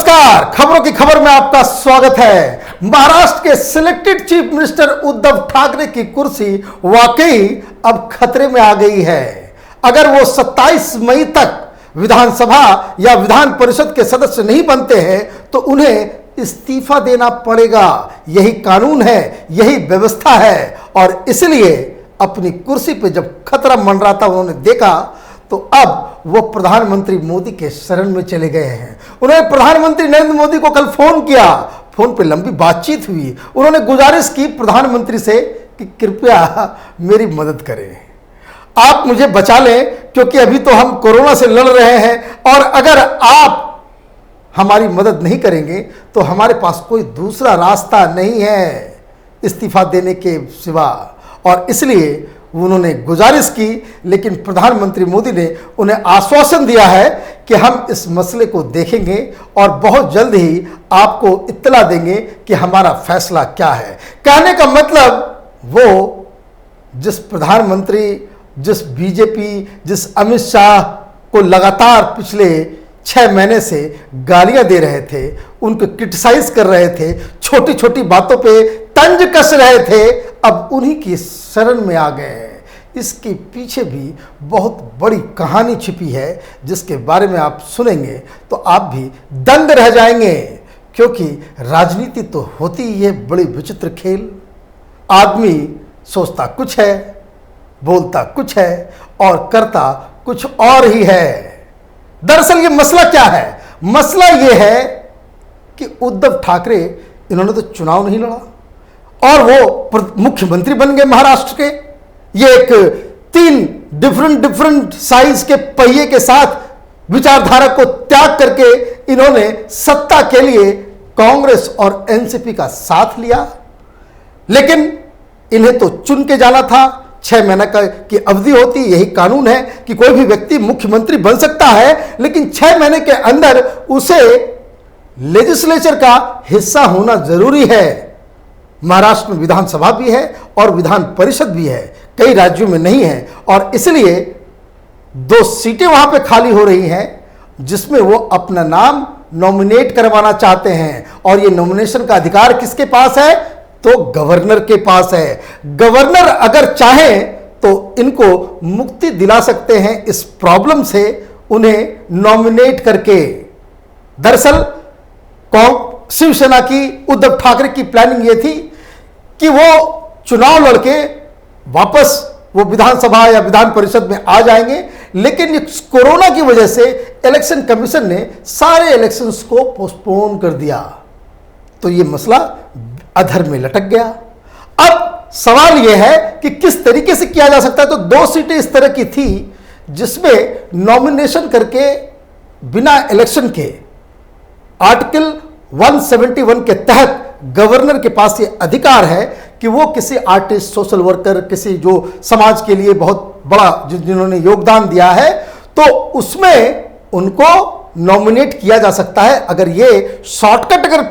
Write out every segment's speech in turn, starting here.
नमस्कार, खबरों की खबर में आपका स्वागत है। महाराष्ट्र के selected chief minister Uddhav Thackeray की कुर्सी वाकई अब खतरे में आ गई है। अगर वो 27 मई तक विधानसभा या विधान परिषद के सदस्य नहीं बनते हैं तो उन्हें इस्तीफा देना पड़ेगा। यही कानून है, यही व्यवस्था है। और इसलिए अपनी कुर्सी पे जब खतरा मंडराता उन्होंने देखा तो अब वो प्रधानमंत्री मोदी के शरण में चले गए हैं। उन्होंने प्रधानमंत्री नरेंद्र मोदी को कल फोन किया, फोन पे लंबी बातचीत हुई। उन्होंने गुजारिश की प्रधानमंत्री से कि कृपया मेरी मदद करें, आप मुझे बचा लें, क्योंकि अभी तो हम कोरोना से लड़ रहे हैं और अगर आप हमारी मदद नहीं करेंगे तो हमारे पास कोई दूसरा रास्ता नहीं है इस्तीफा देने के सिवा। और इसलिए उन्होंने गुजारिश की, लेकिन प्रधानमंत्री मोदी ने उन्हें आश्वासन दिया है कि हम इस मसले को देखेंगे और बहुत जल्द ही आपको इत्तला देंगे कि हमारा फैसला क्या है। कहने का मतलब वो जिस प्रधानमंत्री, जिस बीजेपी, जिस अमित शाह को लगातार पिछले 6 महीने से गालियां दे रहे थे, उनको क्रिटिसाइज कर रहे थे, छोटी छोटी बातों पे तंज कस रहे थे, अब उन्हीं की शरण में आ गए हैं। इसके पीछे भी बहुत बड़ी कहानी छिपी है जिसके बारे में आप सुनेंगे तो आप भी दंग रह जाएंगे, क्योंकि राजनीति तो होती ही है बड़ी विचित्र खेल। आदमी सोचता कुछ है, बोलता कुछ है और करता कुछ और ही है। दरअसल ये मसला क्या है? मसला ये है कि उद्धव ठाकरे, इन्होंने तो चुनाव नहीं लड़ा और वो मुख्यमंत्री बन गए महाराष्ट्र के। ये एक 3 डिफरेंट साइज के पहिए के साथ विचारधारा को त्याग करके इन्होंने सत्ता के लिए कांग्रेस और एनसीपी का साथ लिया। लेकिन इन्हें तो चुन के जाना था, 6 महीने की अवधि होती, यही कानून है कि कोई भी व्यक्ति मुख्यमंत्री बन सकता है, लेकिन 6 महीने के अंदर उसे लेजिस्लेचर का हिस्सा होना जरूरी है। महाराष्ट्र में विधानसभा भी है और विधान परिषद भी है, कई राज्यों में नहीं है। और इसलिए 2 सीटें वहां पे खाली हो रही हैं जिसमें वो अपना नाम नॉमिनेट करवाना चाहते हैं। और ये नॉमिनेशन का अधिकार किसके पास है? तो गवर्नर के पास है। गवर्नर अगर चाहे तो इनको मुक्ति दिला सकते हैं इस प्रॉब्लम से, उन्हें नॉमिनेट करके। दरअसल शिवसेना की, उद्धव ठाकरे की प्लानिंग ये थी कि वो चुनाव लड़के वापस वो विधानसभा या विधान परिषद में आ जाएंगे, लेकिन इस कोरोना की वजह से इलेक्शन कमीशन ने सारे इलेक्शंस को पोस्टपोन कर दिया, तो ये मसला अधर में लटक गया। अब सवाल यह है कि किस तरीके से किया जा सकता है। तो 2 सीटें इस तरह की थी जिसमें नॉमिनेशन करके बिना इलेक्शन के आर्टिकल 171 के तहत गवर्नर के पास ये अधिकार है कि वो किसी आर्टिस्ट, सोशल वर्कर, किसी जो समाज के लिए बहुत बड़ा जिन्होंने योगदान दिया है, तो उसमें उनको नॉमिनेट किया जा सकता है। अगर ये शॉर्टकट अगर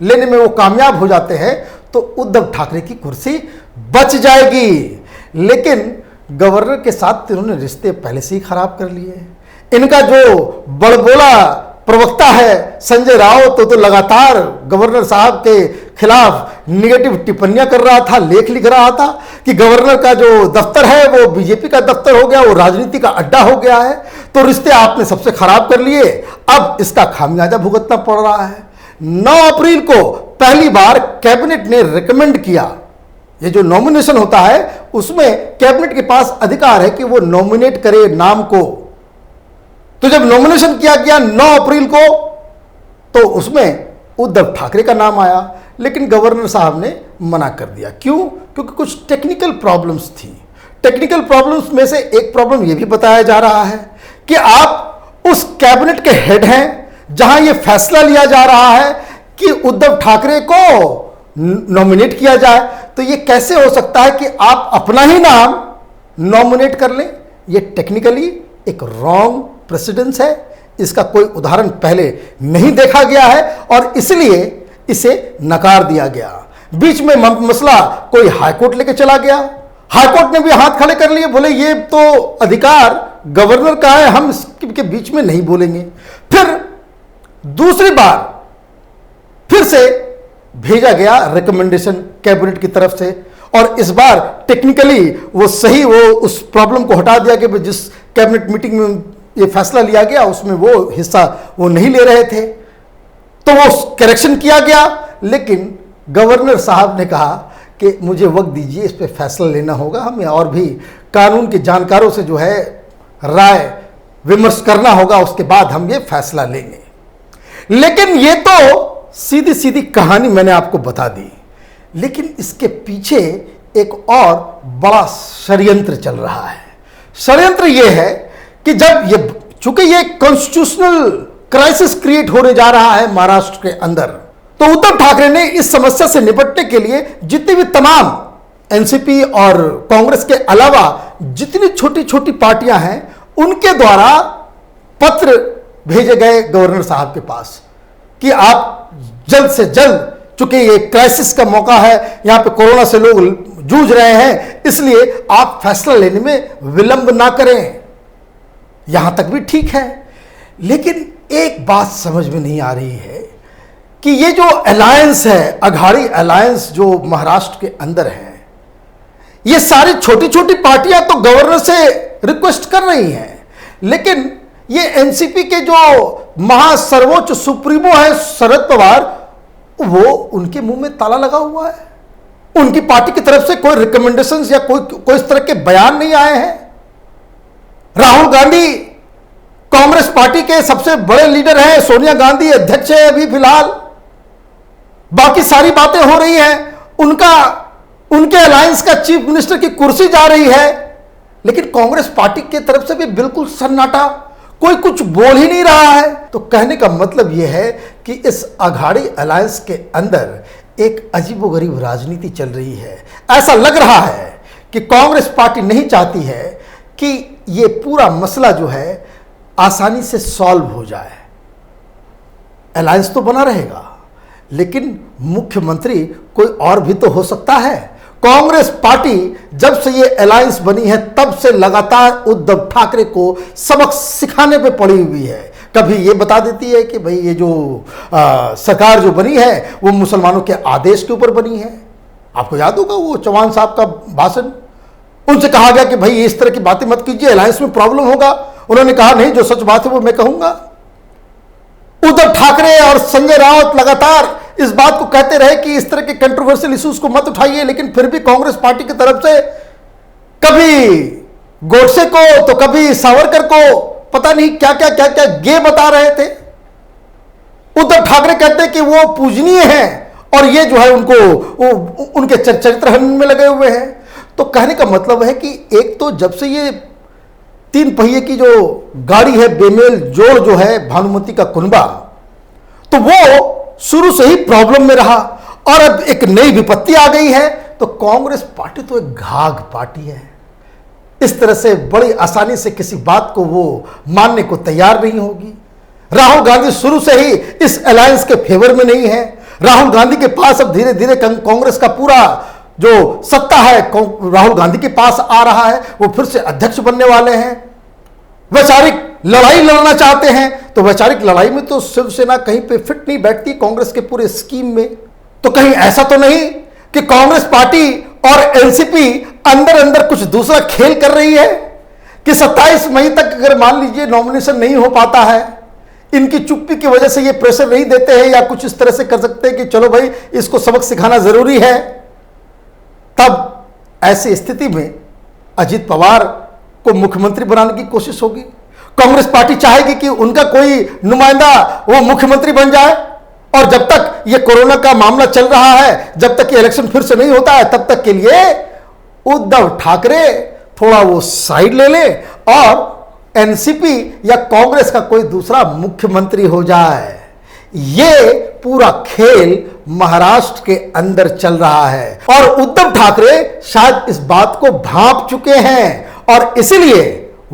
लेने में वो कामयाब हो जाते हैं तो उद्धव ठाकरे की कुर्सी बच जाएगी। लेकिन गवर्नर के साथ इन्होंने रिश्ते पहले से ही खराब कर लिए। इनका जो बड़बोला प्रवक्ता है संजय राउत तो लगातार गवर्नर साहब के खिलाफ निगेटिव टिप्पणियां कर रहा था, लेख लिख रहा था कि गवर्नर का जो दफ्तर है वो बीजेपी का दफ्तर हो गया, वो राजनीति का अड्डा हो गया है, तो रिश्ते आपने सबसे खराब कर लिए। अब इसका खामियाजा भुगतना पड़ रहा है। 9 अप्रैल को पहली बार कैबिनेट ने रिकमेंड किया, ये जो नॉमिनेशन होता है उसमें कैबिनेट के पास अधिकार है कि वो नॉमिनेट करे नाम को। तो जब नॉमिनेशन किया गया 9 अप्रैल को तो उसमें उद्धव ठाकरे का नाम आया, लेकिन गवर्नर साहब ने मना कर दिया। क्यों? क्योंकि कुछ टेक्निकल प्रॉब्लम्स थी। टेक्निकल प्रॉब्लम्स में से एक प्रॉब्लम यह भी बताया जा रहा है कि आप उस कैबिनेट के हेड हैं जहां यह फैसला लिया जा रहा है कि उद्धव ठाकरे को नॉमिनेट किया जाए, तो यह कैसे हो सकता है कि आप अपना ही नाम नॉमिनेट कर लें? यह टेक्निकली एक रॉन्ग प्रेसिडेंस है। इसका कोई उदाहरण पहले नहीं देखा गया है और इसलिए इसे नकार दिया गया। बीच में मसला कोई हाईकोर्ट लेके चला गया, हाईकोर्ट ने भी हाथ खड़े कर लिए, बोले ये तो अधिकार गवर्नर का है, हम इसके बीच में नहीं बोलेंगे। फिर दूसरी बार फिर से भेजा गया रिकमेंडेशन कैबिनेट की तरफ से, और इस बार टेक्निकली वो उस प्रॉब्लम को हटा दिया कि जिस कैबिनेट मीटिंग में ये फैसला लिया गया उसमें वो हिस्सा वो नहीं ले रहे थे, तो वो करेक्शन किया गया। लेकिन गवर्नर साहब ने कहा कि मुझे वक्त दीजिए, इस पे फैसला लेना होगा, हमें और भी कानून के जानकारों से जो है राय विमर्श करना होगा, उसके बाद हम ये फैसला लेंगे। लेकिन ये तो सीधी सीधी कहानी मैंने आपको बता दी, लेकिन इसके पीछे एक और बड़ा षड्यंत्र चल रहा है। षड्यंत्र यह है कि चूंकि ये कॉन्स्टिट्यूशनल क्राइसिस क्रिएट होने जा रहा है महाराष्ट्र के अंदर, तो उद्धव ठाकरे ने इस समस्या से निपटने के लिए जितनी भी तमाम एनसीपी और कांग्रेस के अलावा जितनी छोटी छोटी पार्टियां हैं उनके द्वारा पत्र भेजे गए गवर्नर साहब के पास कि आप जल्द से जल्द, चूंकि ये क्राइसिस का मौका है, यहां पे कोरोना से लोग जूझ रहे हैं, इसलिए आप फैसला लेने में विलंब ना करें। यहां तक भी ठीक है, लेकिन एक बात समझ में नहीं आ रही है कि ये जो अलायंस है, अघाड़ी अलायंस जो महाराष्ट्र के अंदर है, ये सारी छोटी छोटी पार्टियां तो गवर्नर से रिक्वेस्ट कर रही हैं, लेकिन ये एनसीपी के जो महासर्वोच्च सुप्रीमो है शरद पवार, वो उनके मुंह में ताला लगा हुआ है। उनकी पार्टी की तरफ से कोई रिकमेंडेशंस या कोई इस तरह के बयान नहीं आए हैं। राहुल गांधी कांग्रेस पार्टी के सबसे बड़े लीडर हैं, सोनिया गांधी अध्यक्ष है अभी फिलहाल, बाकी सारी बातें हो रही हैं, उनके अलायंस का चीफ मिनिस्टर की कुर्सी जा रही है, लेकिन कांग्रेस पार्टी की तरफ से भी बिल्कुल सन्नाटा, कोई कुछ बोल ही नहीं रहा है। तो कहने का मतलब यह है कि इस अघाड़ी अलायंस के अंदर एक अजीबोगरीब राजनीति चल रही है। ऐसा लग रहा है कि कांग्रेस पार्टी नहीं चाहती है कि यह पूरा मसला जो है आसानी से सॉल्व हो जाए। अलायंस तो बना रहेगा, लेकिन मुख्यमंत्री कोई और भी तो हो सकता है। कांग्रेस पार्टी जब से ये अलायंस बनी है तब से लगातार उद्धव ठाकरे को सबक सिखाने पे पड़ी हुई है। कभी ये बता देती है कि भाई ये जो सरकार जो बनी है वो मुसलमानों के आदेश के ऊपर बनी है। आपको याद होगा वो चौहान साहब का भाषण, उनसे कहा गया कि भाई ये इस तरह की बातें मत कीजिए, अलायंस में प्रॉब्लम होगा। उन्होंने कहा नहीं, जो सच बात है वो मैं कहूंगा। उद्धव ठाकरे और संजय राउत लगातार इस बात को कहते रहे कि इस तरह के कंट्रोवर्शियल इश्यूज को मत उठाइए, लेकिन फिर भी कांग्रेस पार्टी की तरफ से कभी गोडसे को तो कभी सावरकर को पता नहीं क्या क्या क्या क्या गे बता रहे थे। उद्धव ठाकरे कहते हैं कि वो पूजनीय हैं और ये जो है उनके चरित्र हनन में लगे हुए हैं। तो कहने का मतलब है कि एक तो जब से ये 3 पहिए की जो गाड़ी है, बेमेल जोड़ जो है भानुमति का कुनबा, तो वो शुरू से ही प्रॉब्लम में रहा और अब एक नई विपत्ति आ गई है। तो कांग्रेस पार्टी तो एक घाघ पार्टी है, इस तरह से बड़ी आसानी से किसी बात को वो मानने को तैयार नहीं होगी। राहुल गांधी शुरू से ही इस अलायंस के फेवर में नहीं है। राहुल गांधी के पास अब धीरे धीरे कांग्रेस का पूरा जो सत्ता है राहुल गांधी के पास आ रहा है, वो फिर से अध्यक्ष बनने वाले हैं। वैचारिक लड़ाई लड़ना चाहते हैं, तो वैचारिक लड़ाई में तो शिवसेना कहीं पे फिट नहीं बैठती कांग्रेस के पूरे स्कीम में। तो कहीं ऐसा तो नहीं कि कांग्रेस पार्टी और एनसीपी अंदर अंदर कुछ दूसरा खेल कर रही है कि 27 मई तक अगर मान लीजिए नॉमिनेशन नहीं हो पाता है, इनकी चुप्पी की वजह से ये प्रेशर नहीं देते हैं या कुछ इस तरह से कर सकते हैं कि चलो भाई इसको सबक सिखाना जरूरी है, तब ऐसी स्थिति में अजीत पवार को मुख्यमंत्री बनाने की कोशिश होगी। कांग्रेस पार्टी चाहेगी कि उनका कोई नुमाइंदा वो मुख्यमंत्री बन जाए, और जब तक ये कोरोना का मामला चल रहा है, जब तक ये इलेक्शन फिर से नहीं होता है, तब तक के लिए उद्धव ठाकरे थोड़ा वो साइड ले ले और एनसीपी या कांग्रेस का कोई दूसरा मुख्यमंत्री हो जाए। ये पूरा खेल महाराष्ट्र के अंदर चल रहा है और उद्धव ठाकरे शायद इस बात को भांप चुके हैं, और इसीलिए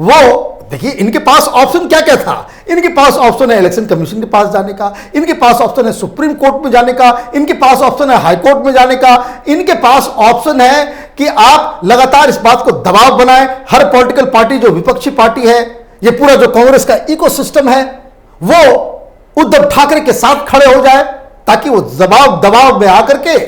वो देखिए इनके पास ऑप्शन क्या क्या था। इनके पास ऑप्शन है इलेक्शन कमीशन के पास जाने का, इनके पास ऑप्शन है सुप्रीम कोर्ट में जाने का, इनके पास ऑप्शन है हाई कोर्ट में जाने का, इनके पास ऑप्शन है कि आप लगातार इस बात को दबाव बनाएं। हर पॉलिटिकल पार्टी जो विपक्षी पार्टी है, ये पूरा जो कांग्रेस का इकोसिस्टम है, वो उद्धव ठाकरे के साथ खड़े हो जाए, ताकि वो दबाव में आकर के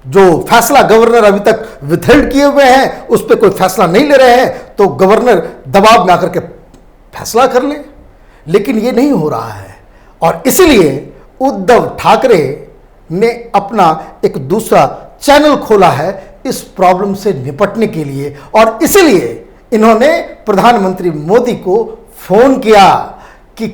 जो फैसला गवर्नर अभी तक विथहेल्ड किए हुए हैं उस पर कोई फैसला नहीं ले रहे हैं, तो गवर्नर दबाव में आकर के फैसला कर ले। लेकिन ये नहीं हो रहा है, और इसलिए उद्धव ठाकरे ने अपना एक दूसरा चैनल खोला है इस प्रॉब्लम से निपटने के लिए, और इसलिए इन्होंने प्रधानमंत्री मोदी को फोन किया कि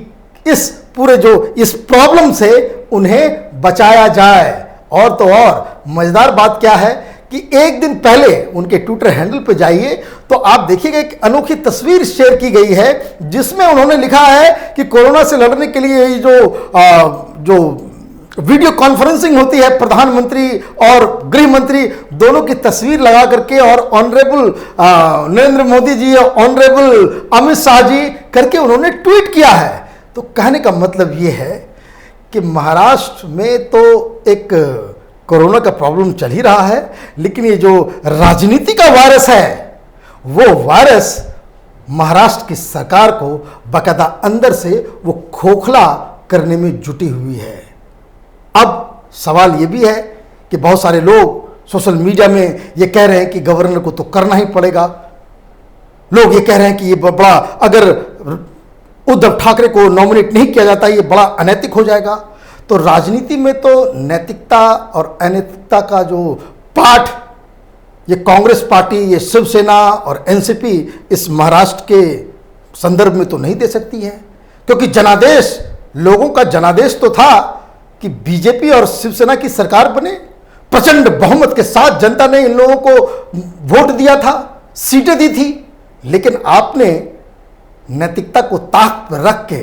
इस पूरे इस प्रॉब्लम से उन्हें बचाया जाए। और तो और मजेदार बात क्या है कि एक दिन पहले उनके ट्विटर हैंडल पर जाइए तो आप देखिएगा एक अनोखी तस्वीर शेयर की गई है, जिसमें उन्होंने लिखा है कि कोरोना से लड़ने के लिए जो वीडियो कॉन्फ्रेंसिंग होती है, प्रधानमंत्री और गृह मंत्री दोनों की तस्वीर लगा करके और ऑनरेबल नरेंद्र मोदी जी और ऑनरेबल अमित शाह जी करके उन्होंने ट्वीट किया है। तो कहने का मतलब ये है कि महाराष्ट्र में तो एक कोरोना का प्रॉब्लम चल ही रहा है, लेकिन ये जो राजनीति का वायरस है वो वायरस महाराष्ट्र की सरकार को बाकायदा अंदर से वो खोखला करने में जुटी हुई है। अब सवाल ये भी है कि बहुत सारे लोग सोशल मीडिया में ये कह रहे हैं कि गवर्नर को तो करना ही पड़ेगा। लोग ये कह रहे हैं कि ये बड़ा, अगर उद्धव ठाकरे को नॉमिनेट नहीं किया जाता ये बड़ा अनैतिक हो जाएगा। तो राजनीति में तो नैतिकता और अनैतिकता का जो पाठ ये कांग्रेस पार्टी, ये शिवसेना और एनसीपी इस महाराष्ट्र के संदर्भ में तो नहीं दे सकती है, क्योंकि जनादेश, लोगों का जनादेश तो था कि बीजेपी और शिवसेना की सरकार बने। प्रचंड बहुमत के साथ जनता ने इन लोगों को वोट दिया था, सीटें दी थी। लेकिन आपने नैतिकता को ताक पर रख के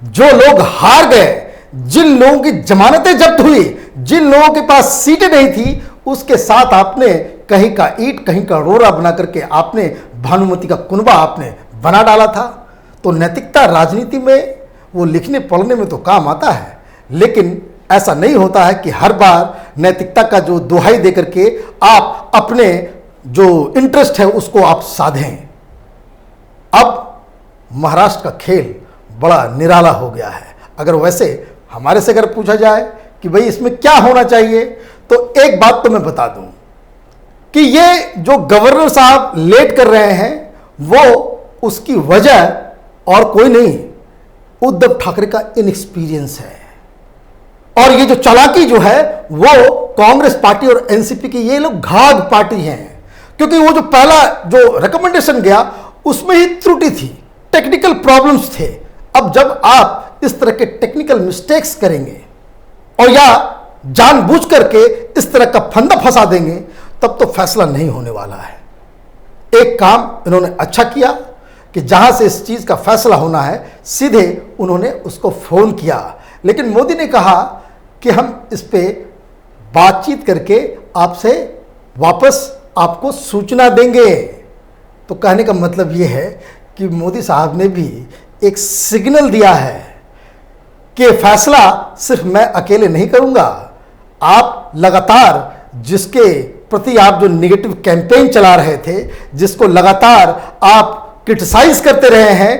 जो लोग हार गए, जिन लोगों की जमानतें जब्त हुई, जिन लोगों के पास सीटें नहीं थी, उसके साथ आपने कहीं का ईंट कहीं का रोड़ा बना करके आपने भानुमति का कुनबा आपने बना डाला था। तो नैतिकता राजनीति में वो लिखने पढ़ने में तो काम आता है, लेकिन ऐसा नहीं होता है कि हर बार नैतिकता का जो दुहाई दे करके आप अपने जो इंटरेस्ट है उसको आप साधें। अब महाराष्ट्र का खेल बड़ा निराला हो गया है। अगर वैसे हमारे से अगर पूछा जाए कि भाई इसमें क्या होना चाहिए, तो एक बात तो मैं बता दूं कि ये जो गवर्नर साहब लेट कर रहे हैं वो उसकी वजह और कोई नहीं, उद्धव ठाकरे का इनएक्सपीरियंस है। और ये जो चालाकी जो है वो कांग्रेस पार्टी और एनसीपी की, ये लोग घाघ पार्टी हैं, क्योंकि वो जो पहला जो रिकमेंडेशन गया उसमें ही त्रुटि थी, टेक्निकल प्रॉब्लम्स थे। अब जब आप इस तरह के टेक्निकल मिस्टेक्स करेंगे और या जानबूझ करके इस तरह का फंदा फंसा देंगे, तब तो फैसला नहीं होने वाला है। एक काम इन्होंने अच्छा किया कि जहां से इस चीज का फैसला होना है सीधे उन्होंने उसको फोन किया, लेकिन मोदी ने कहा कि हम इस पे बातचीत करके आपसे वापस आपको सूचना देंगे। तो कहने का मतलब यह है कि मोदी साहब ने भी एक सिग्नल दिया है कि फैसला सिर्फ मैं अकेले नहीं करूंगा। आप लगातार जिसके प्रति आप जो निगेटिव कैंपेन चला रहे थे, जिसको लगातार आप क्रिटिसाइज करते रहे हैं,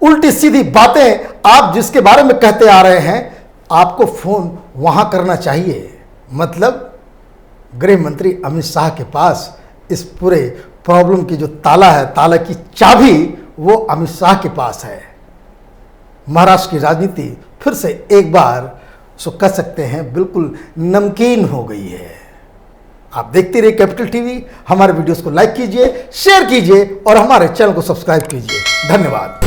उल्टी सीधी बातें आप जिसके बारे में कहते आ रहे हैं, आपको फोन वहां करना चाहिए। मतलब गृह मंत्री अमित शाह के पास इस पूरे प्रॉब्लम की जो ताला है, ताला की चाबी वो अमित शाह के पास है। महाराष्ट्र की राजनीति फिर से एक बार सो कह सकते हैं बिल्कुल नमकीन हो गई है। आप देखते रहिए कैपिटल टीवी। हमारे वीडियोस को लाइक कीजिए, शेयर कीजिए और हमारे चैनल को सब्सक्राइब कीजिए। धन्यवाद।